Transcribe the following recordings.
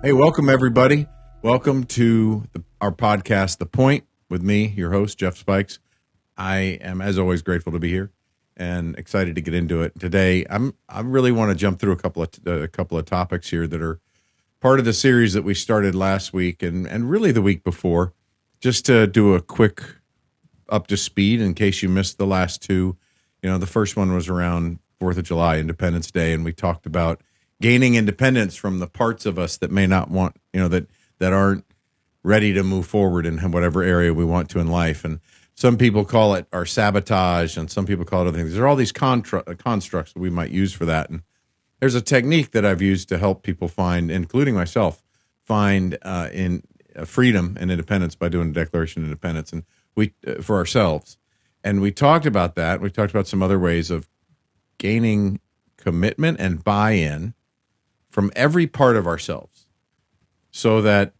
Hey, welcome everybody. Welcome to our podcast, The Point, with me, your host, Jeff Spikes. I am, as always, grateful to be here and excited to get into it. Today, I really want to jump through a couple of topics here that are part of the series that we started last week and really the week before, just to do a quick up to speed in case you missed the last two. You know, the first one was around 4th of July, Independence Day, and we talked about gaining independence from the parts of us that may not want, that aren't ready to move forward in whatever area we want to in life. And some people call it our sabotage, and some people call it other things. There are all these constructs that we might use for that. And there's a technique that I've used to help people find, including myself, find in freedom and independence by doing a declaration of independence, and we for ourselves. And we talked about that. We talked about some other ways of gaining commitment and buy-in from every part of ourselves so that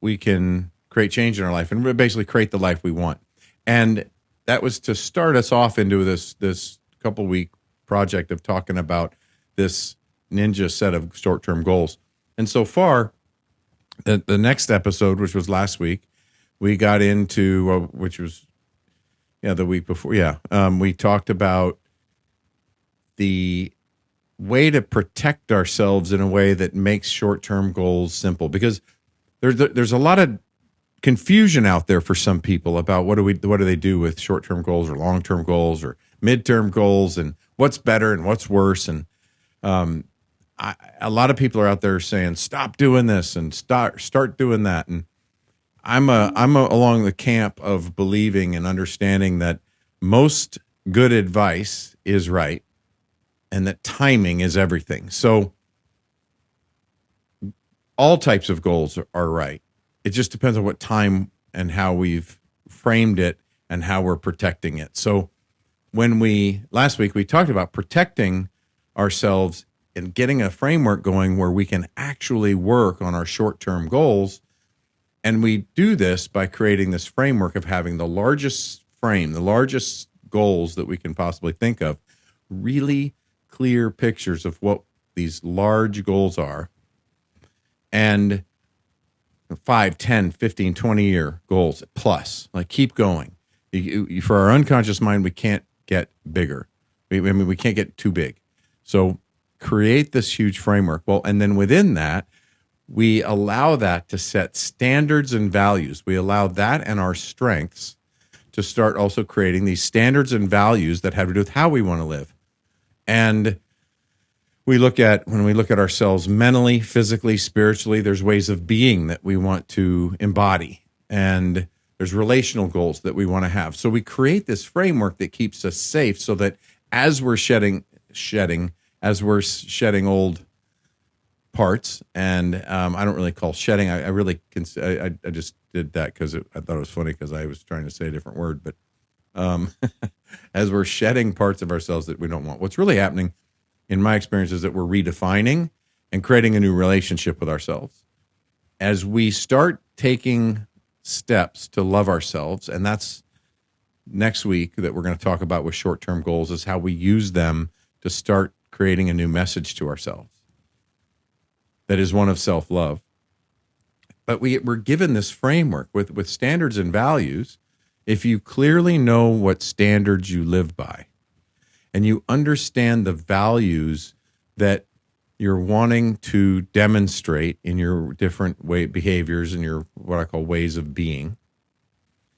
we can create change in our life and basically create the life we want. And that was to start us off into this couple-week project of talking about this ninja set of short-term goals. And so far, the next episode, which was last week, we got into, which was, the week before, we talked about the way to protect ourselves in a way that makes short-term goals simple, because there's a lot of confusion out there for some people about what do they do with short-term goals or long-term goals or mid-term goals and what's better and what's worse. And a lot of people are out there saying stop doing this and start doing that. And I'm along the camp of believing and understanding that most good advice is right, and that timing is everything. So all types of goals are right. It just depends on what time and how we've framed it and how we're protecting it. So last week we talked about protecting ourselves and getting a framework going where we can actually work on our short-term goals. And we do this by creating this framework of having the largest frame, the largest goals that we can possibly think of, really clear pictures of what these large goals are, and 5, 10, 15, 20-year goals plus. Like, keep going. For our unconscious mind, we can't get bigger. We can't get too big. So create this huge framework. Well, and then within that, we allow that to set standards and values. We allow that and our strengths to start also creating these standards and values that have to do with how we want to live. And when we look at ourselves mentally, physically, spiritually, there's ways of being that we want to embody, and there's relational goals that we want to have. So we create this framework that keeps us safe, so that as we're shedding old parts, and I don't really call shedding. I just did that because I thought it was funny because I was trying to say a different word, but as we're shedding parts of ourselves that we don't want. What's really happening, in my experience, is that we're redefining and creating a new relationship with ourselves. As we start taking steps to love ourselves, and that's next week that we're going to talk about with short-term goals, is how we use them to start creating a new message to ourselves that is one of self-love. But we're given this framework with standards and values. If you clearly know what standards you live by, and you understand the values that you're wanting to demonstrate in your different behaviors and your what I call ways of being,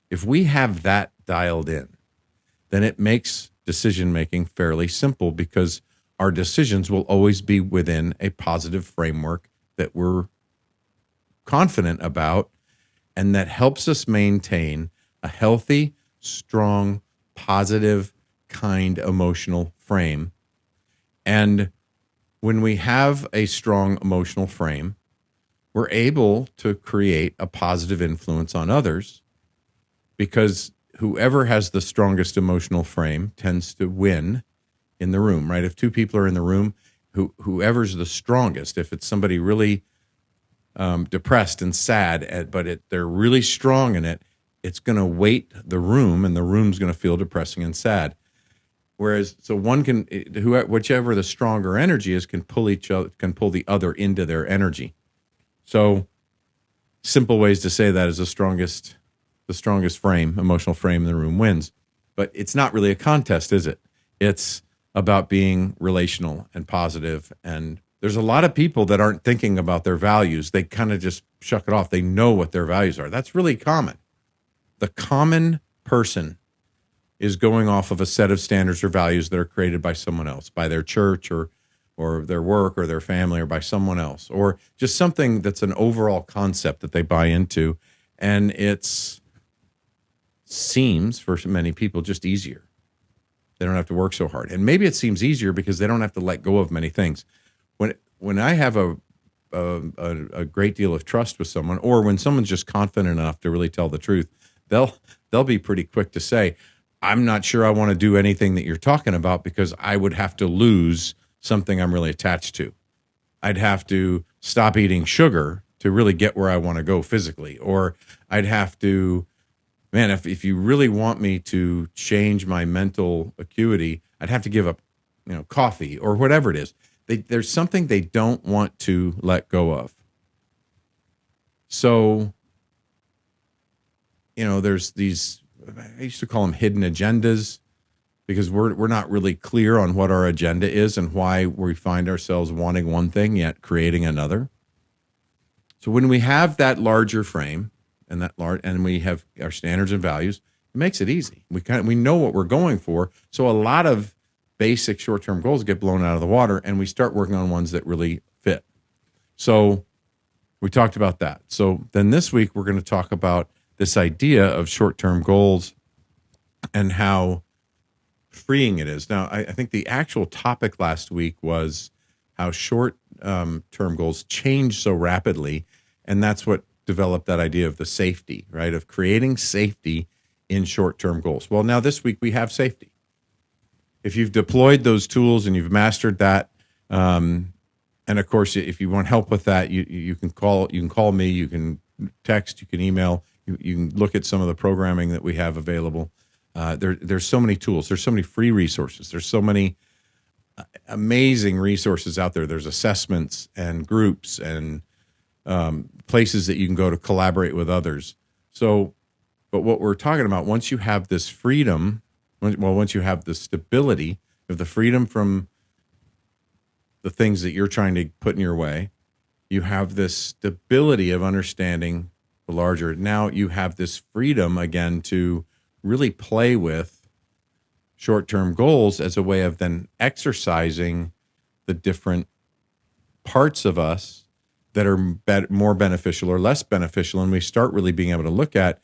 if we have that dialed in, then it makes decision-making fairly simple, because our decisions will always be within a positive framework that we're confident about, and that helps us maintain a healthy, strong, positive, kind emotional frame. And when we have a strong emotional frame, we're able to create a positive influence on others, because whoever has the strongest emotional frame tends to win in the room, right? If two people are in the room, whoever's the strongest, if it's somebody really depressed and sad, but they're really strong in it, it's going to weight the room, and the room's going to feel depressing and sad. Whereas, so one can, whichever the stronger energy is, can pull the other into their energy. So simple ways to say that is the strongest frame, emotional frame in the room wins. But it's not really a contest, is it? It's about being relational and positive. And there's a lot of people that aren't thinking about their values. They kind of just shuck it off. They know what their values are. That's really common. The common person is going off of a set of standards or values that are created by someone else, by their church or their work or their family or by someone else, or just something that's an overall concept that they buy into. And it seems for many people just easier. They don't have to work so hard. And maybe it seems easier because they don't have to let go of many things. When I have a great deal of trust with someone, or when someone's just confident enough to really tell the truth, they'll be pretty quick to say, I'm not sure I want to do anything that you're talking about because I would have to lose something I'm really attached to. I'd have to stop eating sugar to really get where I want to go physically. Or I'd have to, man, if you really want me to change my mental acuity, I'd have to give up, coffee or whatever it is. There's something they don't want to let go of. So, there's these, I used to call them hidden agendas, because we're not really clear on what our agenda is and why we find ourselves wanting one thing yet creating another. So when we have that larger frame and we have our standards and values, it makes it easy. We know what we're going for. So a lot of basic short-term goals get blown out of the water, and we start working on ones that really fit. So we talked about that. So then this week we're going to talk about this idea of short-term goals and how freeing it is. Now, I think the actual topic last week was how short-term goals change so rapidly, and that's what developed that idea of the safety, right, of creating safety in short-term goals. Well, now this week we have safety. If you've deployed those tools and you've mastered that, and of course, if you want help with that, you can call me, you can text, you can email, you can look at some of the programming that we have available. There's so many tools. There's so many free resources. There's so many amazing resources out there. There's assessments and groups and places that you can go to collaborate with others. So, but what we're talking about, once you have this freedom, once you have the stability of the freedom from the things that you're trying to put in your way, you have this stability of understanding the larger. Now you have this freedom again to really play with short-term goals as a way of then exercising the different parts of us that are more beneficial or less beneficial. And we start really being able to look at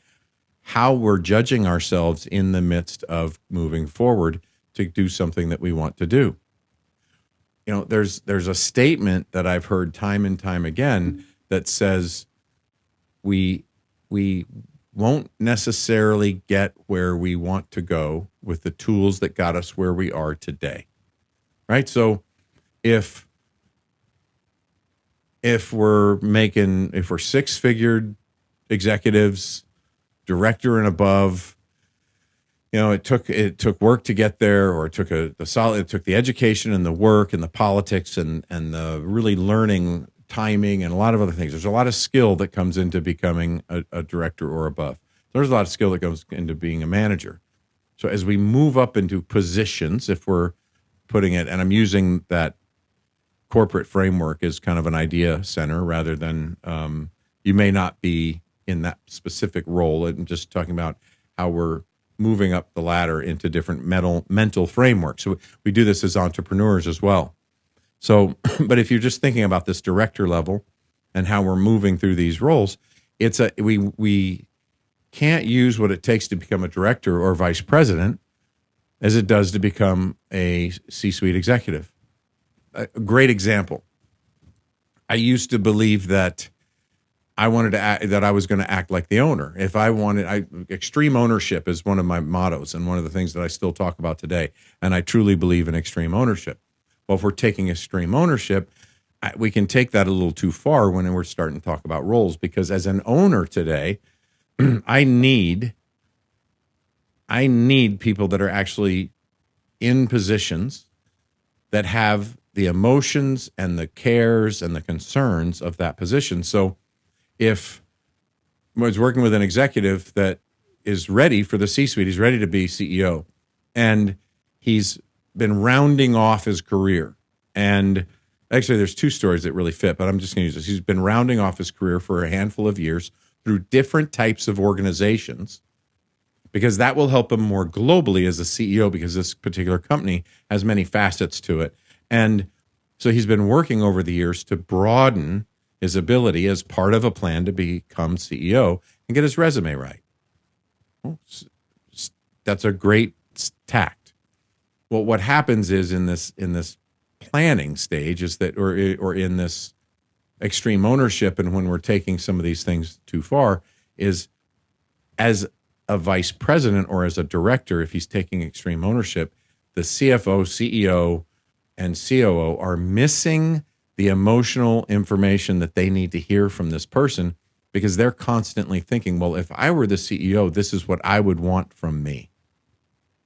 how we're judging ourselves in the midst of moving forward to do something that we want to do. There's a statement that I've heard time and time again that says we won't necessarily get where we want to go with the tools that got us where we are today, right? So if we're six-figured executives, director and above, it took work to get there, or it took the education and the work and the politics and the really learning timing and a lot of other things. There's a lot of skill that comes into becoming a director or above. There's a lot of skill that goes into being a manager. So as we move up into positions, if we're putting it, and I'm using that corporate framework as kind of an idea center rather than you may not be in that specific role, and just talking about how we're moving up the ladder into different mental frameworks. So we do this as entrepreneurs as well. So, but if you're just thinking about this director level and how we're moving through these roles, we can't use what it takes to become a director or vice president as it does to become a C-suite executive. A great example. I used to believe that I wanted to act, that I was going to act like the owner. If I wanted, extreme ownership is one of my mottos and one of the things that I still talk about today. And I truly believe in extreme ownership. Well, if we're taking extreme ownership, we can take that a little too far when we're starting to talk about roles, because as an owner today, I need people that are actually in positions that have the emotions and the cares and the concerns of that position. So if I was working with an executive that is ready for the C-suite, he's ready to be CEO, and he's been rounding off his career. And actually, there's two stories that really fit, but I'm just going to use this. He's been rounding off his career for a handful of years through different types of organizations, because that will help him more globally as a CEO, because this particular company has many facets to it. And so he's been working over the years to broaden his ability as part of a plan to become CEO and get his resume right. Well, that's a great tact. Well, what happens is in this planning stage is that, or in this extreme ownership, and when we're taking some of these things too far, is as a vice president or as a director, if he's taking extreme ownership, the CFO, CEO, and COO are missing the emotional information that they need to hear from this person, because they're constantly thinking, well, if I were the CEO, this is what I would want from me.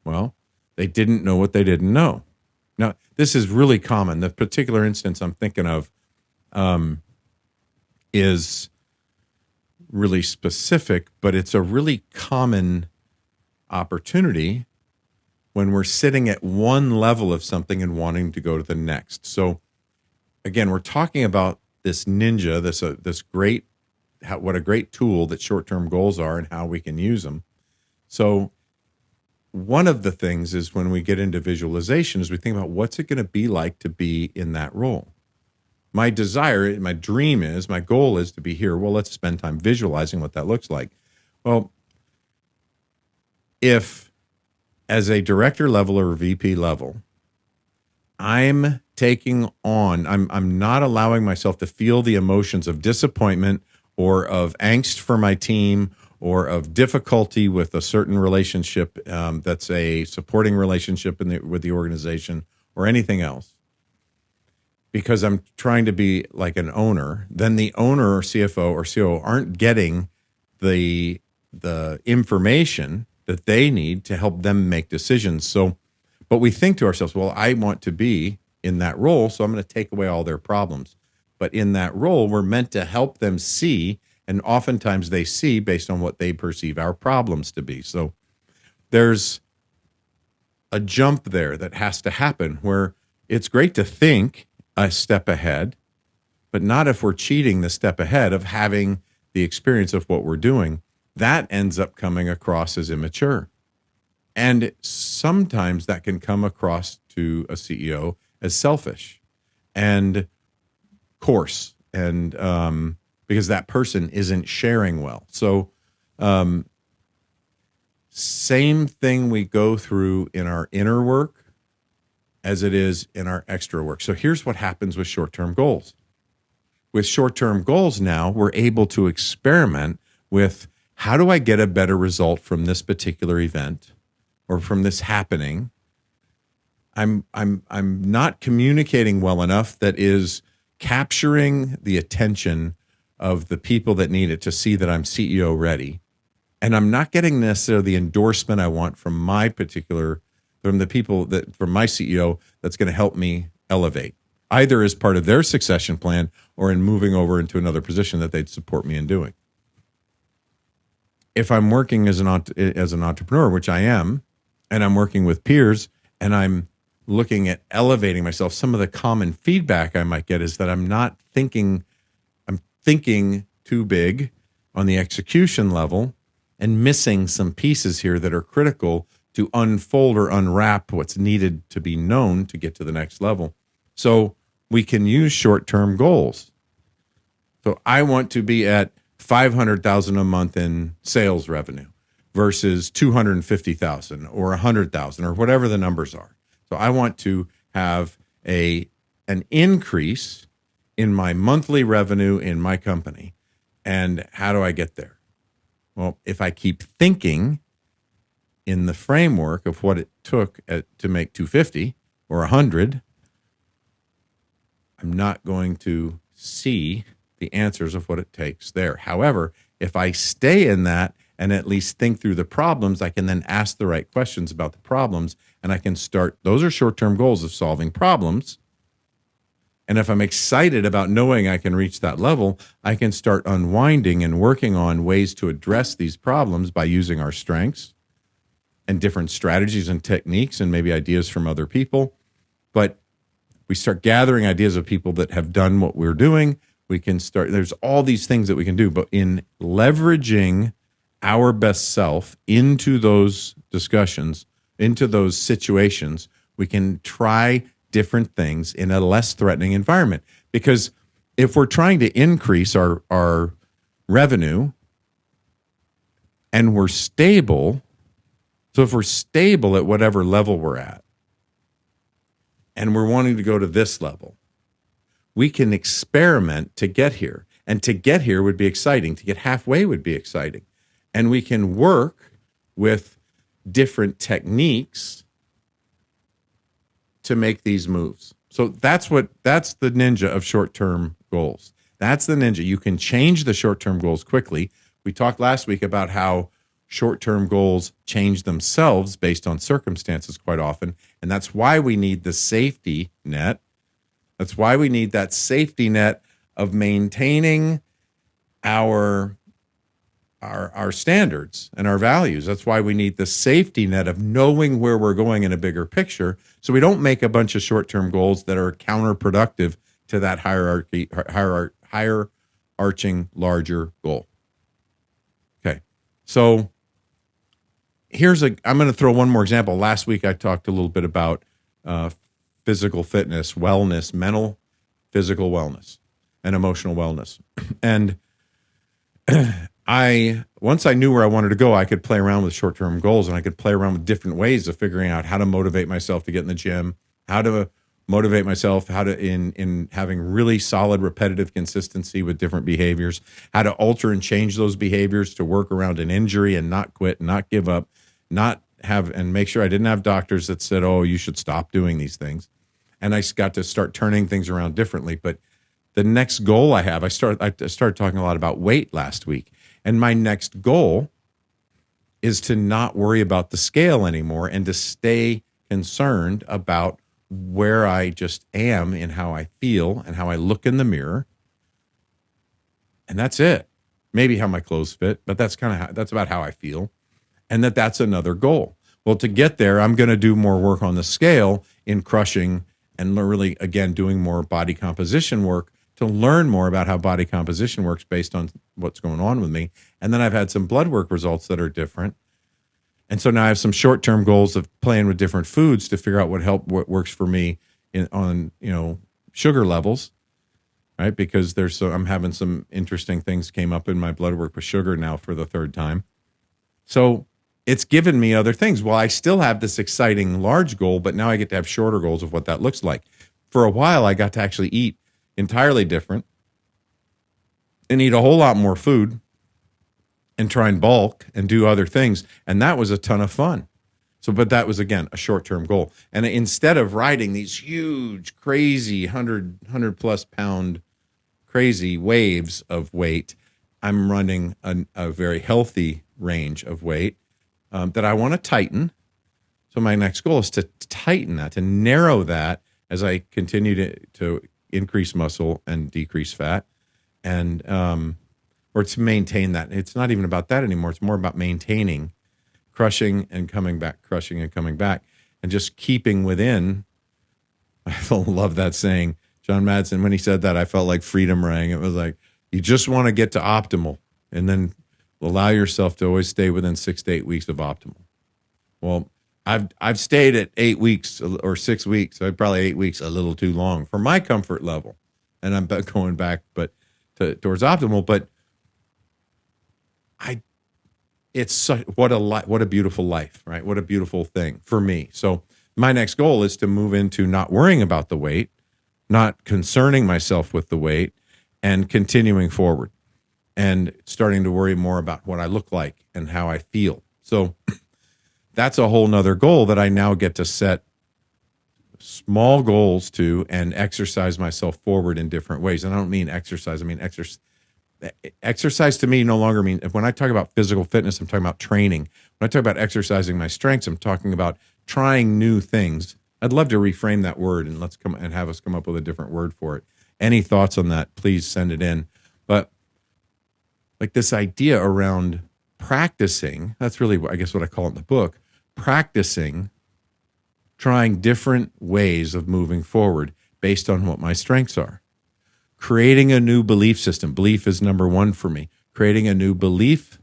Well, they didn't know what they didn't know. Now, this is really common. The particular instance I'm thinking of is really specific, but it's a really common opportunity when we're sitting at one level of something and wanting to go to the next. So again, we're talking about this ninja, this great, what a great tool that short-term goals are and how we can use them. So one of the things is when we get into visualization is we think about what's it going to be like to be in that role. My desire, my dream is, my goal is to be here. Well, let's spend time visualizing what that looks like. Well, if as a director level or VP level, I'm not allowing myself to feel the emotions of disappointment or of angst for my team or of difficulty with a certain relationship that's a supporting relationship with the organization or anything else, because I'm trying to be like an owner, then the owner or CFO or COO aren't getting the information that they need to help them make decisions. So, but we think to ourselves, well, I want to be in that role, so I'm going to take away all their problems. But in that role, we're meant to help them see, and oftentimes they see based on what they perceive our problems to be. So there's a jump there that has to happen where it's great to think a step ahead, but not if we're cheating the step ahead of having the experience of what we're doing. That ends up coming across as immature. And sometimes that can come across to a CEO as selfish and coarse, and because that person isn't sharing well. So same thing we go through in our inner work as it is in our extra work. So here's what happens with short-term goals. With short-term goals now, we're able to experiment with, how do I get a better result from this particular event or from this happening? I'm not communicating well enough that is capturing the attention of the people that need it to see that I'm CEO ready. And I'm not getting necessarily the endorsement I want from my particular, from the people that, from my CEO, that's going to help me elevate, either as part of their succession plan or in moving over into another position that they'd support me in doing. If I'm working as an entrepreneur, which I am, and I'm working with peers, and I'm looking at elevating myself, some of the common feedback I might get is that I'm thinking too big on the execution level and missing some pieces here that are critical to unfold or unwrap what's needed to be known to get to the next level. So we can use short-term goals. So I want to be at $500,000 a month in sales revenue versus $250,000 or $100,000 or whatever the numbers are. So I want to have an increase in my monthly revenue in my company. And how do I get there? Well, if I keep thinking in the framework of what it took to make 250 or 100, I'm not going to see the answers of what it takes there. However, if I stay in that and at least think through the problems, I can then ask the right questions about the problems, and I can start. Those are short-term goals of solving problems. And if I'm excited about knowing I can reach that level, I can start unwinding and working on ways to address these problems by using our strengths and different strategies and techniques and maybe ideas from other people. But we start gathering ideas of people that have done what we're doing. We can start, there's all these things that we can do, but in leveraging our best self into those discussions, into those situations, we can try different things in a less threatening environment. Because if we're trying to increase our revenue and we're stable, so if we're stable at whatever level we're at and we're wanting to go to this level, we can experiment to get here. And to get here would be exciting. To get halfway would be exciting. And we can work with different techniques to make these moves. So that's the ninja of short-term goals. That's the ninja. You can change the short-term goals quickly. We talked last week about how short-term goals change themselves based on circumstances quite often. And that's why we need the safety net. That's why we need that safety net of maintaining our standards and our values. That's why we need the safety net of knowing where we're going in a bigger picture, so we don't make a bunch of short-term goals that are counterproductive to that higher-arching larger goal. Okay, so I'm going to throw one more example. Last week I talked a little bit about physical fitness, wellness, mental, physical wellness, and emotional wellness. And once I knew where I wanted to go, I could play around with short-term goals, and I could play around with different ways of figuring out how to motivate myself to get in the gym, how to motivate myself, how to in having really solid repetitive consistency with different behaviors, how to alter and change those behaviors to work around an injury and not quit, not give up, and make sure I didn't have doctors that said, "Oh, you should stop doing these things." And I got to start turning things around differently. But the next goal I have, I started talking a lot about weight last week. And my next goal is to not worry about the scale anymore and to stay concerned about where I just am in how I feel and how I look in the mirror. And that's it. Maybe how my clothes fit, but that's about how I feel. And that's another goal. Well, to get there, I'm going to do more work on the scale in crushing and really, again, doing more body composition work to learn more about how body composition works based on what's going on with me. And then I've had some blood work results that are different. And so now I have some short-term goals of playing with different foods to figure out what works for me on sugar levels, right? Because I'm having some interesting things came up in my blood work with sugar now for the third time. So it's given me other things. Well, I still have this exciting large goal, but now I get to have shorter goals of what that looks like. For a while, I got to actually eat entirely different and eat a whole lot more food and try and bulk and do other things. And that was a ton of fun. But that was, again, a short-term goal. And instead of riding these huge, crazy 100 plus pound crazy waves of weight, I'm running a very healthy range of weight that I want to tighten. So my next goal is to tighten that, to narrow that as I continue to increase muscle and decrease fat, and or to maintain that. It's not even about that anymore. It's more about maintaining, crushing and coming back, and just keeping within. I love that saying. John Madsen, when he said that, I felt like freedom rang. It was like, you just want to get to optimal and then allow yourself to always stay within 6 to 8 weeks of optimal. Well, I've stayed at 8 weeks or 6 weeks, so probably 8 weeks a little too long for my comfort level, and I'm going back, towards optimal. But what a beautiful life, right? What a beautiful thing for me. So my next goal is to move into not worrying about the weight, not concerning myself with the weight, and continuing forward, and starting to worry more about what I look like and how I feel. So that's a whole nother goal that I now get to set small goals to and exercise myself forward in different ways. And I don't mean exercise. I mean exercise to me no longer means, when I talk about physical fitness, I'm talking about training. When I talk about exercising my strengths, I'm talking about trying new things. I'd love to reframe that word and have us come up with a different word for it. Any thoughts on that, please send it in. But like this idea around practicing, that's really, I guess, what I call it in the book, practicing, trying different ways of moving forward based on what my strengths are. Creating a new belief system. Belief is number one for me. Creating a new belief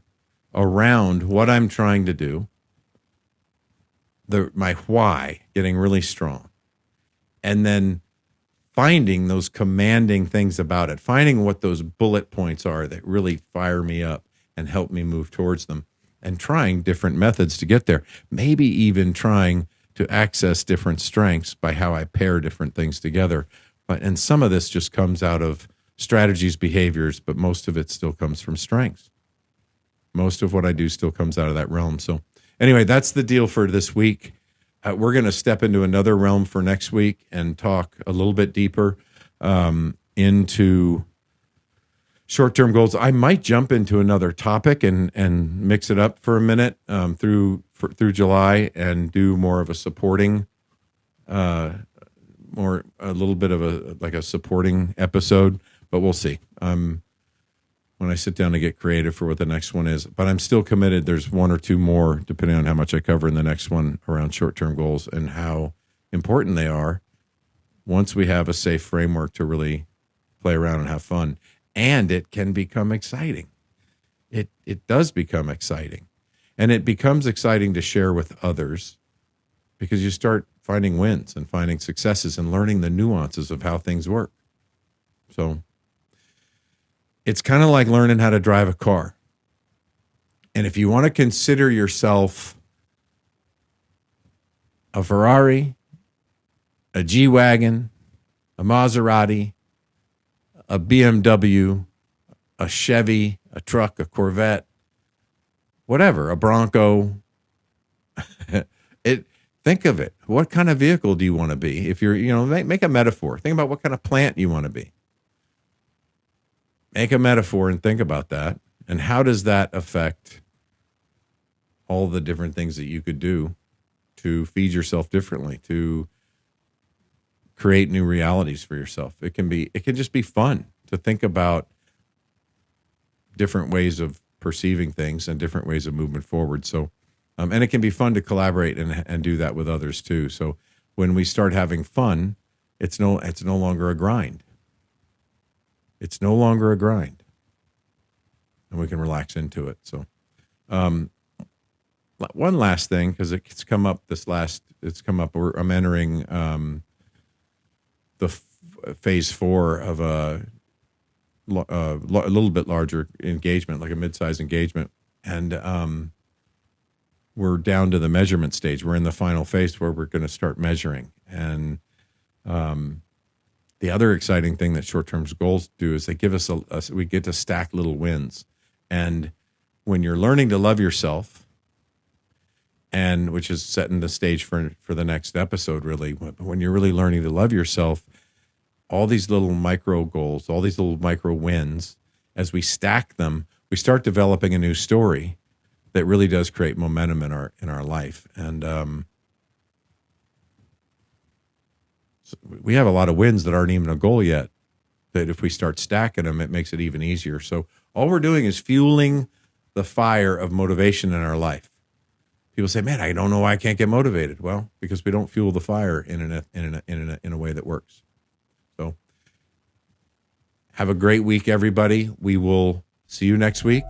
around what I'm trying to do, my why, getting really strong, and then finding those commanding things about it, finding what those bullet points are that really fire me up and help me move towards them, and trying different methods to get there. Maybe even trying to access different strengths by how I pair different things together. And some of this just comes out of strategies, behaviors, but most of it still comes from strengths. Most of what I do still comes out of that realm. So anyway, that's the deal for this week. We're going to step into another realm for next week and talk a little bit deeper into short-term goals. I might jump into another topic and mix it up for a minute through July and do more of a supporting, a little bit of a supporting episode. But we'll see. When I sit down to get creative for what the next one is. But I'm still committed. There's one or two more, depending on how much I cover in the next one, around short-term goals and how important they are once we have a safe framework to really play around and have fun. And it can become exciting. It does become exciting. And it becomes exciting to share with others because you start finding wins and finding successes and learning the nuances of how things work. So it's kind of like learning how to drive a car. And if you want to consider yourself a Ferrari, a G-Wagon, a Maserati, a BMW, a Chevy, a truck, a Corvette, whatever, a Bronco, think of it. What kind of vehicle do you want to be? If you're, make a metaphor. Think about what kind of plant you want to be. Make a metaphor and think about that. And how does that affect all the different things that you could do to feed yourself differently, to create new realities for yourself? It can just be fun to think about different ways of perceiving things and different ways of moving forward. So, and it can be fun to collaborate and do that with others too. So when we start having fun, it's no longer a grind. It's no longer a grind, and we can relax into it. So, one last thing, because it's come up I'm entering the phase 4 of a little bit larger engagement, like a mid-sized engagement, and we're down to the measurement stage. We're in the final phase where we're going to start measuring, and the other exciting thing that short-term goals do is they give us we get to stack little wins. And when you're learning to love yourself, and which is setting the stage for the next episode, really, when you're really learning to love yourself, all these little micro goals, all these little micro wins, as we stack them, we start developing a new story that really does create momentum in our life. And we have a lot of wins that aren't even a goal yet, that if we start stacking them, it makes it even easier. So all we're doing is fueling the fire of motivation in our life. People say, man, I don't know why I can't get motivated. Well, because we don't fuel the fire in a way that works. So have a great week, everybody. We will see you next week,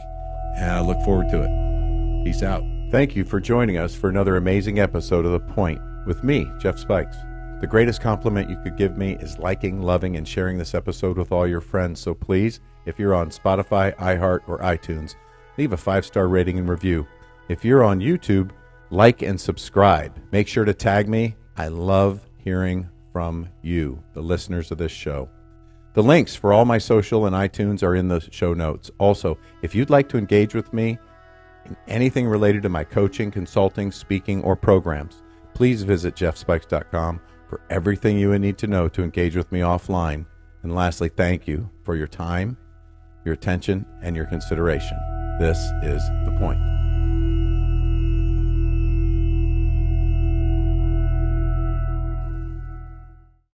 and I look forward to it. Peace out. Thank you for joining us for another amazing episode of The Point with me, Jeff Spikes. The greatest compliment you could give me is liking, loving, and sharing this episode with all your friends. So please, if you're on Spotify, iHeart, or iTunes, leave a 5-star rating and review. If you're on YouTube, like and subscribe. Make sure to tag me. I love hearing from you, the listeners of this show. The links for all my social and iTunes are in the show notes. Also, if you'd like to engage with me in anything related to my coaching, consulting, speaking, or programs, please visit jeffspikes.com for everything you would need to know to engage with me offline. And lastly, thank you for your time, your attention, and your consideration. This is The Point.